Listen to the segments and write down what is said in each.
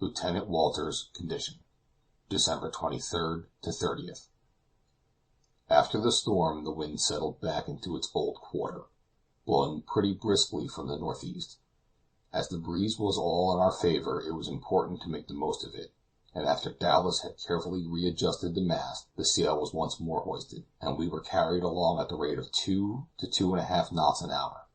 Lieutenant Walter's condition. December 23rd to 30th. After the storm, the wind settled back into its old quarter, blowing pretty briskly from the northeast. As the breeze was all in our favor, it was important to make the most of it, and after Dallas had carefully readjusted the mast, the sail was once more hoisted, and we were carried along at the rate of 2 to 2.5 knots an hour.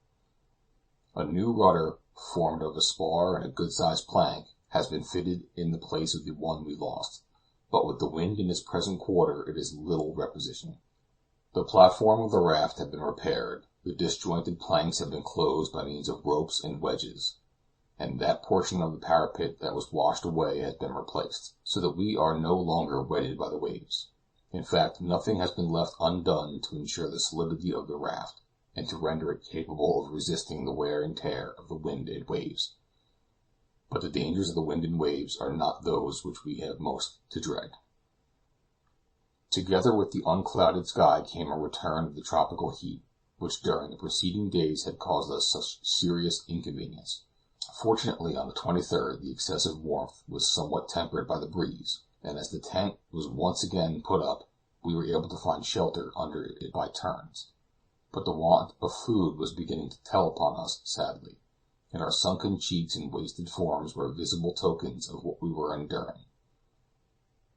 A new rudder, formed of a spar and a good-sized plank, has been fitted in the place of the one we lost, but with the wind in its present quarter it is little requisition. The platform of the raft had been repaired, the disjointed planks had been closed by means of ropes and wedges, and that portion of the parapet that was washed away has been replaced, so that we are no longer wetted by the waves. In fact, nothing has been left undone to ensure the solidity of the raft, and to render it capable of resisting the wear and tear of the wind and waves. But the dangers of the wind and waves are not those which we have most to dread. Together with the unclouded sky came a return of the tropical heat, which during the preceding days had caused us such serious inconvenience. Fortunately, on the 23rd, the excessive warmth was somewhat tempered by the breeze, and as the tent was once again put up, we were able to find shelter under it by turns. But the want of food was beginning to tell upon us sadly, and our sunken cheeks and wasted forms were visible tokens of what we were enduring.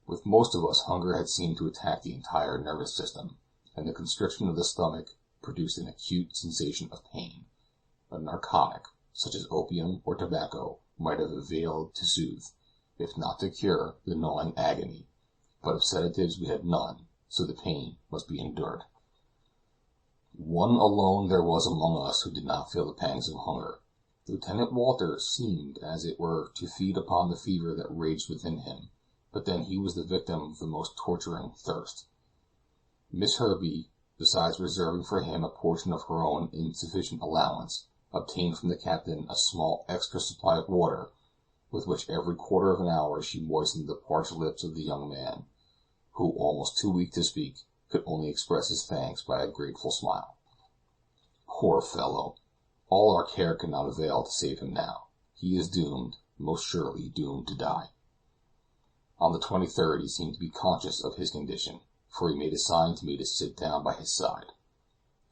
With most of us, hunger had seemed to attack the entire nervous system, and the constriction of the stomach produced an acute sensation of pain. A narcotic, such as opium or tobacco, might have availed to soothe, if not to cure, the gnawing agony, but of sedatives we had none, so the pain must be endured. One alone there was among us who did not feel the pangs of hunger. Lieutenant Walter seemed, as it were, to feed upon the fever that raged within him, but then he was the victim of the most torturing thirst. Miss Herbey, besides reserving for him a portion of her own insufficient allowance, obtained from the captain a small extra supply of water, with which every quarter of an hour she moistened the parched lips of the young man, who, almost too weak to speak, could only express his thanks by a grateful smile. Poor fellow! All our care cannot avail to save him now. He is doomed, most surely doomed to die. On the 23rd he seemed to be conscious of his condition, for he made a sign to me to sit down by his side,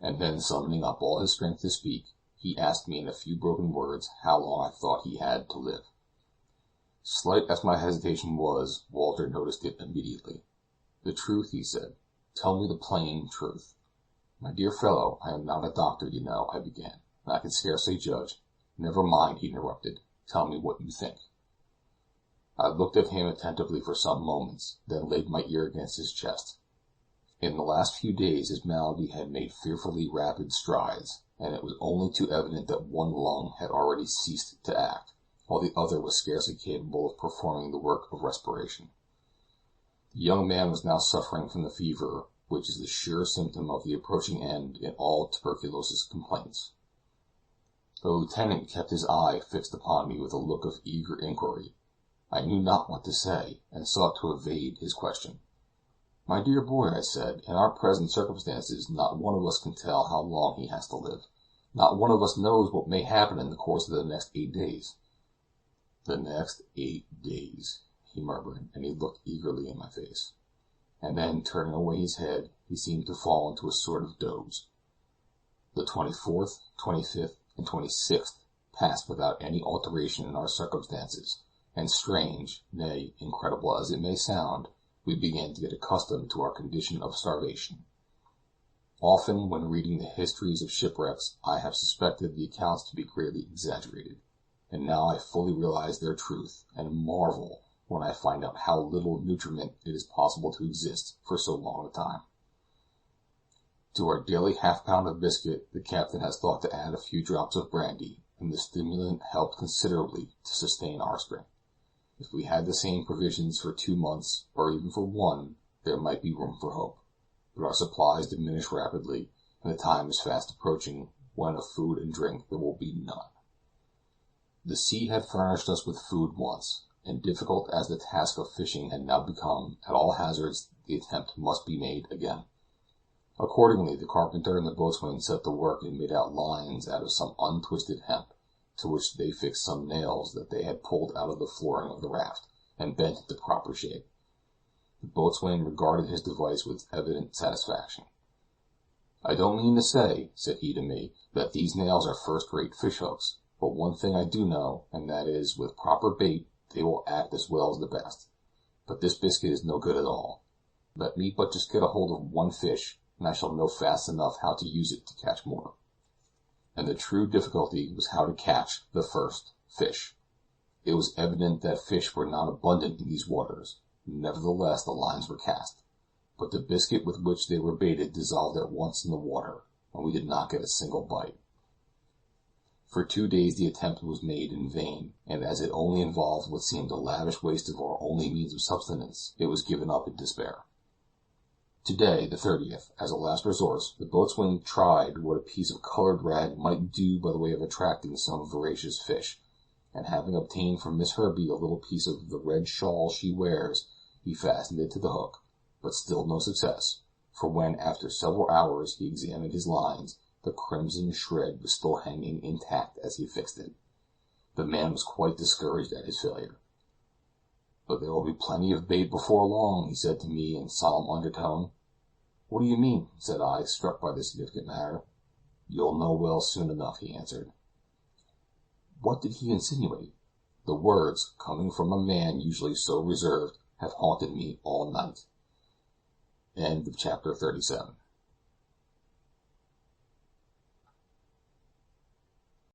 and then summoning up all his strength to speak, he asked me in a few broken words how long I thought he had to live. Slight as my hesitation was, Walter noticed it immediately. "The truth," he said. "Tell me the plain truth." "My dear fellow, I am not a doctor, you know," I began, "and I can scarcely judge—" "Never mind," he interrupted. "Tell me what you think." I looked at him attentively for some moments, then laid my ear against his chest. In the last few days his malady had made fearfully rapid strides, and it was only too evident that one lung had already ceased to act, while the other was scarcely capable of performing the work of respiration. The young man was now suffering from the fever, which is the sure symptom of the approaching end in all tuberculosis complaints. The lieutenant kept his eye fixed upon me with a look of eager inquiry. I knew not what to say, and sought to evade his question. "My dear boy," I said, "in our present circumstances not one of us can tell how long he has to live. Not one of us knows what may happen in the course of the next 8 days." "The next 8 days," he murmured, and he looked eagerly in my face, and then, turning away his head, he seemed to fall into a sort of doze. The 24th, 25th, and 26th passed without any alteration in our circumstances, and strange, nay, incredible as it may sound, we began to get accustomed to our condition of starvation. Often, when reading the histories of shipwrecks, I have suspected the accounts to be greatly exaggerated, and now I fully realize their truth, and marvel when I find out how little nutriment it is possible to exist for so long a time. To our daily half-pound of biscuit the captain has thought to add a few drops of brandy, and the stimulant helped considerably to sustain our strength. If we had the same provisions for 2 months, or even for 1, there might be room for hope, but our supplies diminish rapidly, and the time is fast approaching when of food and drink there will be none. The sea had furnished us with food once, and difficult as the task of fishing had now become, at all hazards the attempt must be made again. Accordingly the carpenter and the boatswain set to work and made out lines out of some untwisted hemp, to which they fixed some nails that they had pulled out of the flooring of the raft, and bent into proper shape. The boatswain regarded his device with evident satisfaction. "I don't mean to say," said he to me, "that these nails are first-rate fish hooks, but one thing I do know, and that is, with proper bait they will act as well as the best. But this biscuit is no good at all. Let me but just get a hold of one fish, and I shall know fast enough how to use it to catch more." And the true difficulty was how to catch the first fish. It was evident that fish were not abundant in these waters; nevertheless the lines were cast, but the biscuit with which they were baited dissolved at once in the water, and we did not get a single bite. For 2 days the attempt was made in vain, and as it only involved what seemed a lavish waste of our only means of subsistence, it was given up in despair. Today, the 30th, as a last resource, the boatswain tried what a piece of colored rag might do by the way of attracting some voracious fish, and having obtained from Miss Herbey a little piece of the red shawl she wears, he fastened it to the hook, but still no success, for when, after several hours, he examined his lines, the crimson shred was still hanging intact as he fixed it. The man was quite discouraged at his failure. "But there will be plenty of bait before long," he said to me in solemn undertone. "What do you mean?" said I, struck by this significant matter. "You'll know well soon enough," he answered. What did he insinuate? The words, coming from a man usually so reserved, have haunted me all night. Chapter 37.